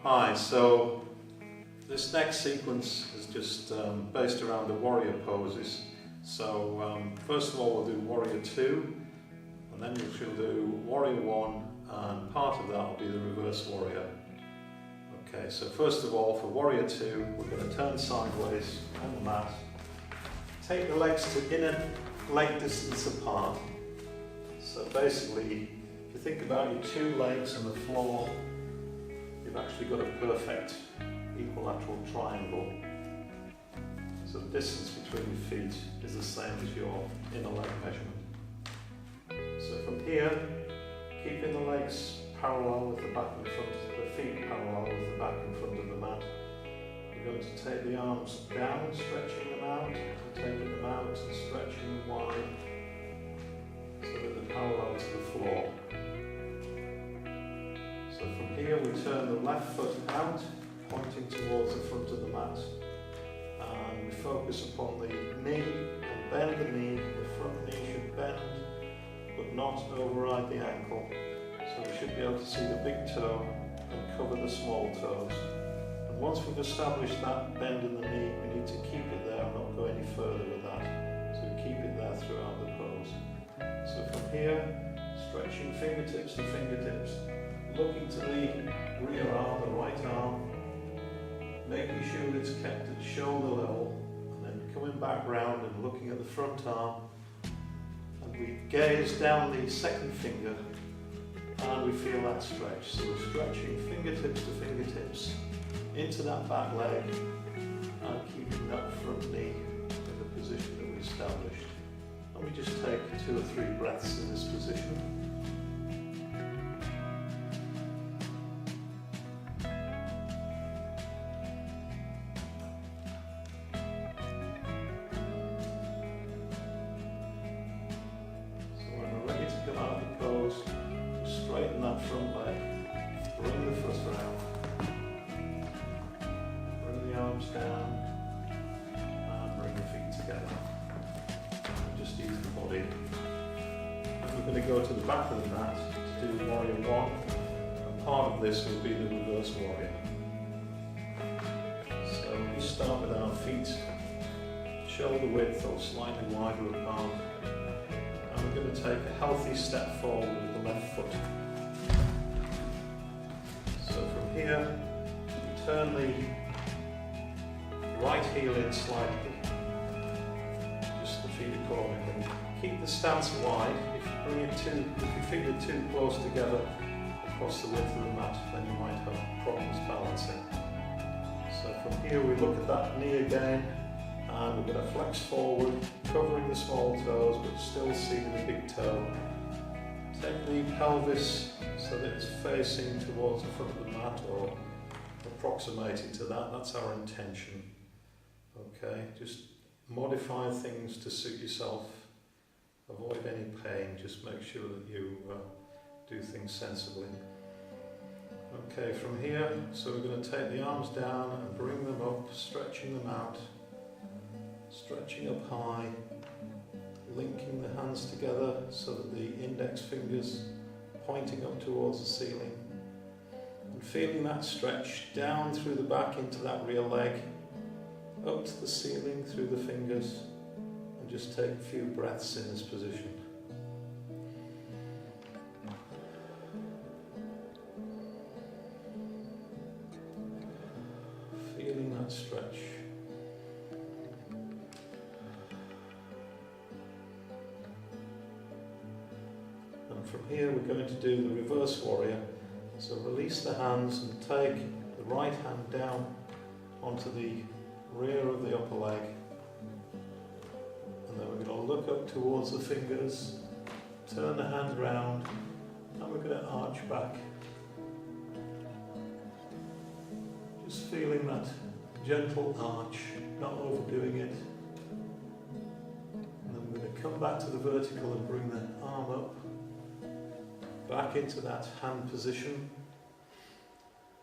Hi, so this next sequence is just based around the warrior poses. So first of all we'll do warrior 2, and then we shall do warrior 1, and part of that will be the reverse warrior. Okay, so first of all for warrior 2 we're going to turn sideways on the mat, take the legs to inner leg distance apart. So basically, if you think about your two legs and the floor, you've actually got a perfect equilateral triangle. So the distance between your feet is the same as your inner leg measurement. So from here, keeping the legs parallel with the back and front, the feet parallel with the back and front of the mat, we're going to take the arms down, stretching them out, and taking them out and stretching them wide, so that they're parallel to the floor. So from here we turn the left foot out, pointing towards the front of the mat, and we focus upon the knee and bend the knee. The front knee should bend but not override the ankle, so we should be able to see the big toe and cover the small toes. And once we've established that bend in the knee, we need to keep it there and not go any further with that, so we keep it there throughout the pose. So from here, stretching fingertips to fingertips, looking to the rear arm, the right arm, making sure it's kept at shoulder level, and then coming back round and looking at the front arm, and we gaze down the second finger and we feel that stretch. So we're stretching fingertips to fingertips into that back leg and keeping that front knee in the position that we established. And we just take 2 or 3 breaths in this position. Come out of the pose, straighten that front leg, bring the foot round, bring the arms down, and bring the feet together. And just use the body. And we're going to go to the back of the mat to do warrior 1, and part of this will be the reverse warrior. So we start with our feet shoulder width or slightly wider apart. We're going to take a healthy step forward with the left foot. So from here, we turn the right heel in slightly, just the feet accordingly. Keep the stance wide. If your feet are too close together across the width of the mat, then you might have problems balancing. So from here, we look at that knee again. And we're going to flex forward, covering the small toes, but still seeing the big toe. Take the pelvis so that it's facing towards the front of the mat or approximating to that. That's our intention. Okay, just modify things to suit yourself. Avoid any pain. Just make sure that you do things sensibly. Okay, from here, so we're going to take the arms down and bring them up, stretching them out. Stretching up high, linking the hands together so that the index fingers pointing up towards the ceiling, and feeling that stretch down through the back into that rear leg, up to the ceiling through the fingers, and just take a few breaths in this position. Feeling that stretch. From here we're going to do the reverse warrior. So release the hands and take the right hand down onto the rear of the upper leg. And then we're going to look up towards the fingers, turn the hand round, and we're going to arch back. Just feeling that gentle arch, not overdoing it. And then we're going to come back to the vertical and bring the arm up. Back into that hand position,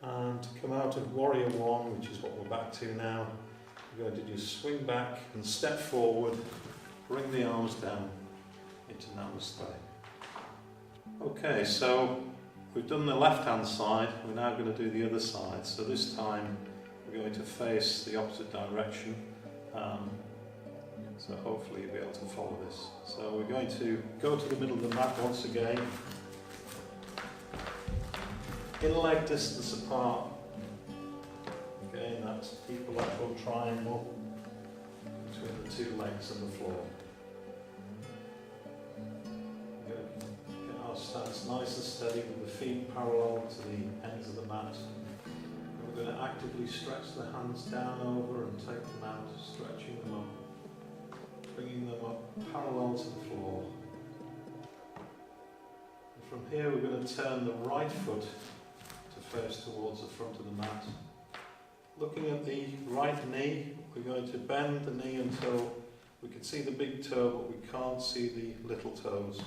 and to come out of warrior 1, which is what we're back to now, we're going to just swing back and step forward, bring the arms down into Namaste. Okay, so we've done the left hand side, we're now going to do the other side. So this time we're going to face the opposite direction. So hopefully you'll be able to follow this. So we're going to go to the middle of the mat once again. In leg distance apart. Again, that's equilateral triangle between the two legs and the floor. We're going to get our stance nice and steady with the feet parallel to the ends of the mat. And we're going to actively stretch the hands down over and take them out, stretching them up, bringing them up parallel to the floor. And from here we're going to turn the right foot to face towards the front of the mat. Looking at the right knee, we're going to bend the knee until we can see the big toe, but we can't see the little toes.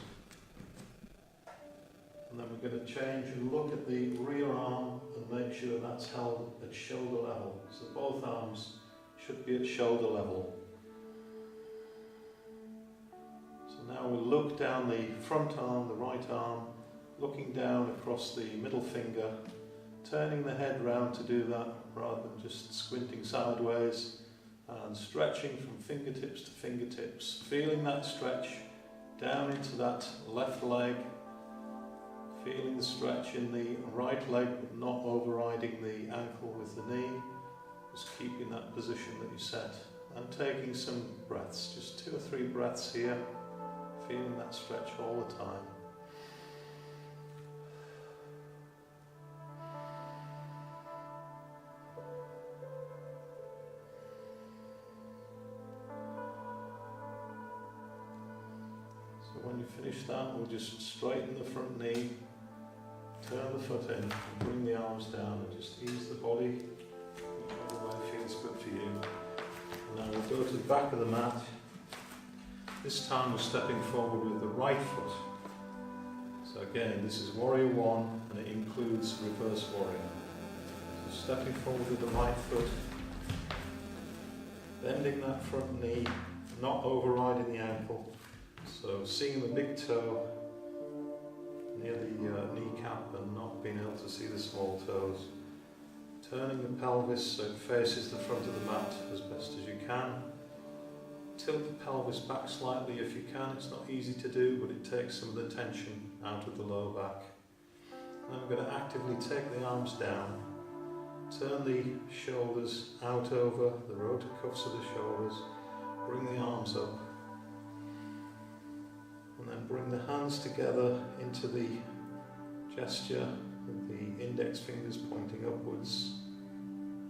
And then we're going to change and look at the rear arm and make sure that's held at shoulder level. So both arms should be at shoulder level. So now we'll look down the front arm, the right arm, looking down across the middle finger, turning the head round to do that rather than just squinting sideways, and stretching from fingertips to fingertips, feeling that stretch down into that left leg, feeling the stretch in the right leg but not overriding the ankle with the knee, just keeping that position that you set, and taking some breaths, just 2 or 3 breaths here, feeling that stretch all the time. When you finish that, we'll just straighten the front knee, turn the foot in, and bring the arms down, and just ease the body, whichever way feels good for you. And now we'll go to the back of the mat. This time we're stepping forward with the right foot. So again, this is Warrior 1, and it includes Reverse Warrior. So stepping forward with the right foot, bending that front knee, not overriding the ankle. So seeing the big toe near the kneecap and not being able to see the small toes. Turning the pelvis so it faces the front of the mat as best as you can. Tilt the pelvis back slightly if you can. It's not easy to do, but it takes some of the tension out of the lower back. Then we're going to actively take the arms down. Turn the shoulders out over the rotor cuffs of the shoulders. Bring the arms up. And then bring the hands together into the gesture with the index fingers pointing upwards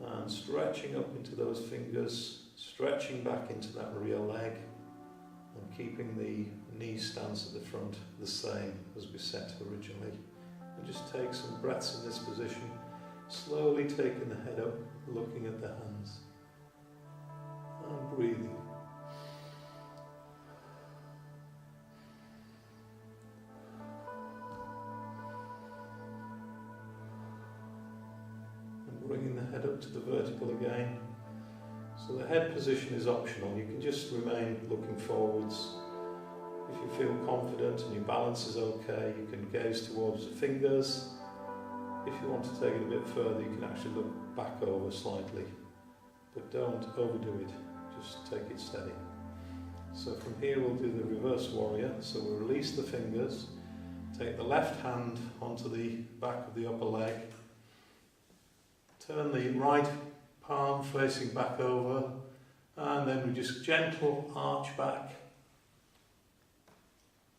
and stretching up into those fingers, stretching back into that rear leg and keeping the knee stance at the front the same as we set originally. And just take some breaths in this position, slowly taking the head up, looking at the hands and breathing. Bringing the head up to the vertical again. So the head position is optional. You can just remain looking forwards. If you feel confident and your balance is okay, you can gaze towards the fingers. If you want to take it a bit further, you can actually look back over slightly. But don't overdo it. Just take it steady. So from here we'll do the Reverse Warrior. So we'll release the fingers, take the left hand onto the back of the upper leg, turn the right palm facing back over, and then we just gentle arch back,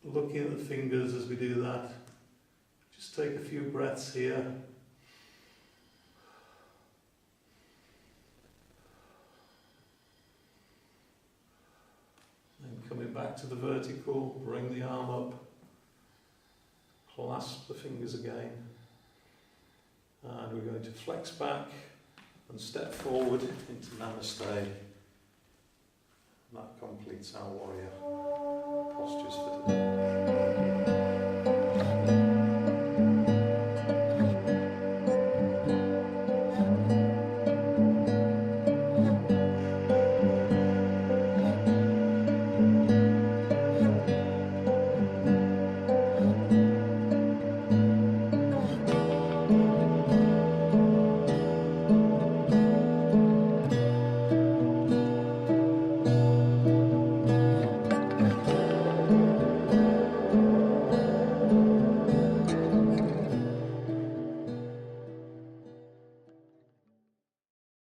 looking at the fingers as we do that. Just take a few breaths here. And coming back to the vertical, bring the arm up, clasp the fingers again. And we're going to flex back and step forward into Namaste. And that completes our warrior postures for today.